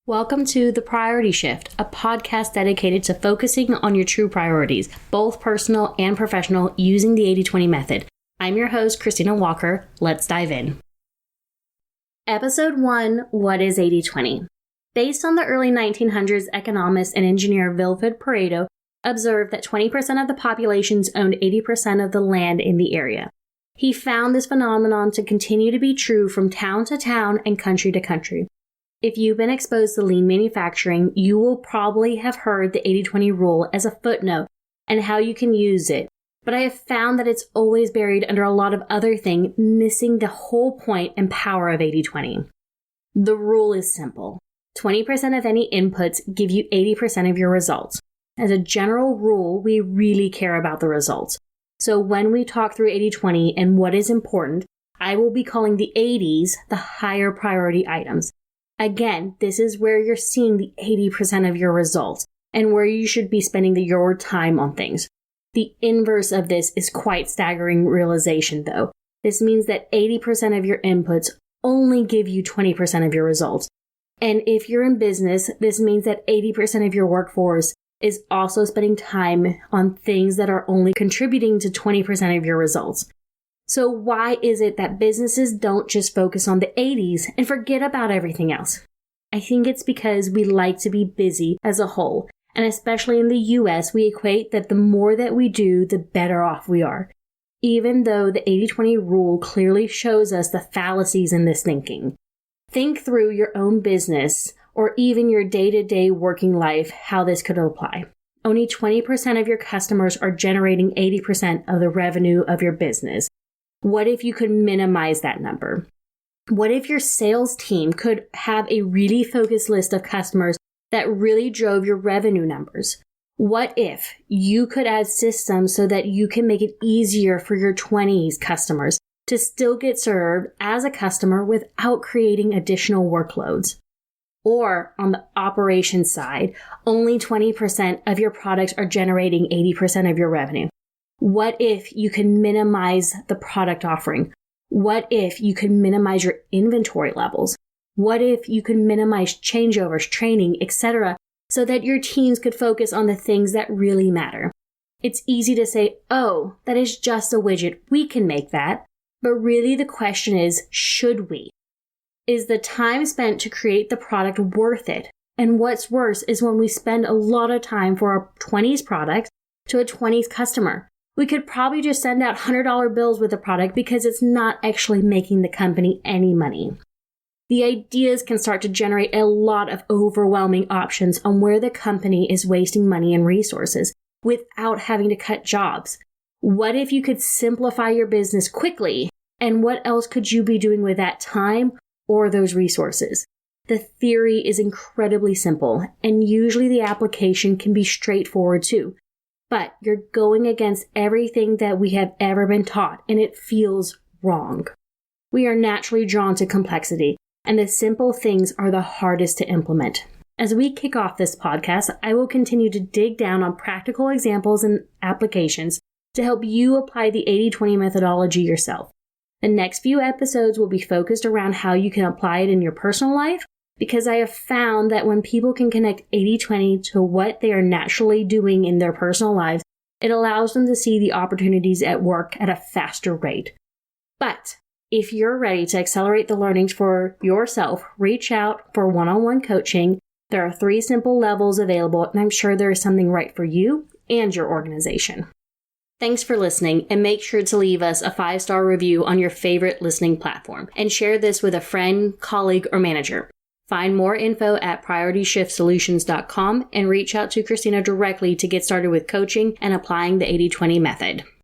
Welcome to The Priority Shift, a podcast dedicated to focusing on your true priorities, both personal and professional, using the 80-20 method. I'm your host, Christina Walker. Let's dive in. Episode 1, What is 80-20? Based on the early 1900s, economist and engineer Wilfred Pareto observed that 20% of the populations owned 80% of the land in the area. He found this phenomenon to continue to be true from town to town and country to country. If you've been exposed to lean manufacturing, you will probably have heard the 80-20 rule as a footnote and how you can use it. But I have found that it's always buried under a lot of other things, missing the whole point and power of 80-20. The rule is simple. 20% of any inputs give you 80% of your results. As a general rule, we really care about the results. So when we talk through 80-20 and what is important, I will be calling the 80s the higher priority items. Again, this is where you're seeing the 80% of your results and where you should be spending your time on things. The inverse of this is quite staggering realization though. This means that 80% of your inputs only give you 20% of your results. And if you're in business, this means that 80% of your workforce is also spending time on things that are only contributing to 20% of your results. So why is it that businesses don't just focus on the 80s and forget about everything else? I think it's because we like to be busy as a whole, and especially in the US, we equate that the more that we do, the better off we are. Even though the 80-20 rule clearly shows us the fallacies in this thinking. Think through your own business or even your day-to-day working life how this could apply. Only 20% of your customers are generating 80% of the revenue of your business. What if you could minimize that number? What if your sales team could have a really focused list of customers that really drove your revenue numbers? What if you could add systems so that you can make it easier for your 20s customers to still get served as a customer without creating additional workloads? Or on the operations side, only 20% of your products are generating 80% of your revenue. What if you can minimize the product offering? What if you can minimize your inventory levels? What if you can minimize changeovers, training, etc., so that your teams could focus on the things that really matter? It's easy to say, oh, that is just a widget. We can make that. But really the question is, should we? Is the time spent to create the product worth it? And what's worse is when we spend a lot of time for our 20s product to a 20s customer. We could probably just send out $100 bills with the product because it's not actually making the company any money. The ideas can start to generate a lot of overwhelming options on where the company is wasting money and resources without having to cut jobs. What if you could simplify your business quickly? And what else could you be doing with that time or those resources? The theory is incredibly simple, and usually the application can be straightforward too. But you're going against everything that we have ever been taught, and it feels wrong. We are naturally drawn to complexity, and the simple things are the hardest to implement. As we kick off this podcast, I will continue to dig down on practical examples and applications to help you apply the 80-20 methodology yourself. The next few episodes will be focused around how you can apply it in your personal life, because I have found that when people can connect 80-20 to what they are naturally doing in their personal lives, it allows them to see the opportunities at work at a faster rate. But if you're ready to accelerate the learnings for yourself, reach out for one-on-one coaching. There are 3 simple levels available, and I'm sure there is something right for you and your organization. Thanks for listening, and make sure to leave us a 5-star review on your favorite listening platform, and share this with a friend, colleague, or manager. Find more info at PriorityShiftSolutions.com and reach out to Christina directly to get started with coaching and applying the 80-20 method.